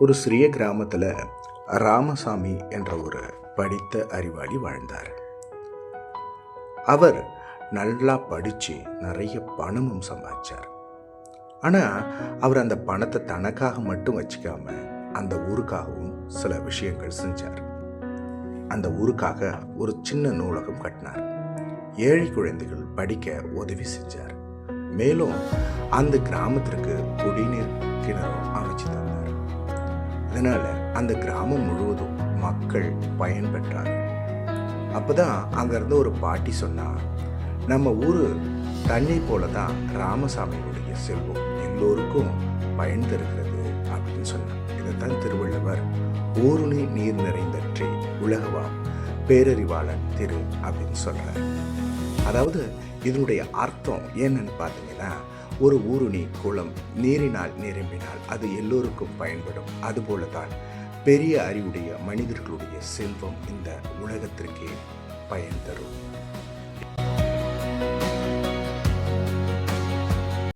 ஒரு சிறிய கிராமத்தில் ராமசாமி என்ற ஒரு படித்த அறிவாளி வாழ்ந்தார். அவர் நல்லா படித்து நிறைய பணமும் சம்பாதிச்சார். ஆனால் அவர் அந்த பணத்தை தனக்காக மட்டும் வச்சுக்காம அந்த ஊருக்காகவும் சில விஷயங்கள் செஞ்சார். அந்த ஊருக்காக ஒரு சின்ன நூலகம் கட்டினார். ஏழை குழந்தைகள் படிக்க உதவி செஞ்சார். மேலும் அந்த கிராமத்திற்கு குடிநீர் கிணறும் அமைச்சு தந்தார். இதனால அந்த கிராமம் முழுவதும் மக்கள் பயன்பெற்றாங்க. அப்பதான் அங்க இருந்த ஒரு பாட்டி சொன்னா, நம்ம ஊரு தண்ணி போலதான் ராமசாமியுடைய செல்வம் எல்லோருக்கும் பயன் தருகிறது அப்படின்னு சொன்னார். இதைத்தான் திருவள்ளுவர் ஊருணி நீர் நிறைந்தற்றே உலகவா பேரறிவாளன் திரு அப்படின்னு சொல்றார். அதாவது இதனுடைய அர்த்தம் என்னன்னு பார்த்தீங்கன்னா, ஒரு ஊருணி குளம் நீரினால் நிரம்பினால் அது எல்லோருக்கும் பயன்படும். அதுபோலதான் பெரிய அறிவுடைய மனிதர்களுடைய செல்வம் இந்த உலகத்திற்கே பயன் தரும்.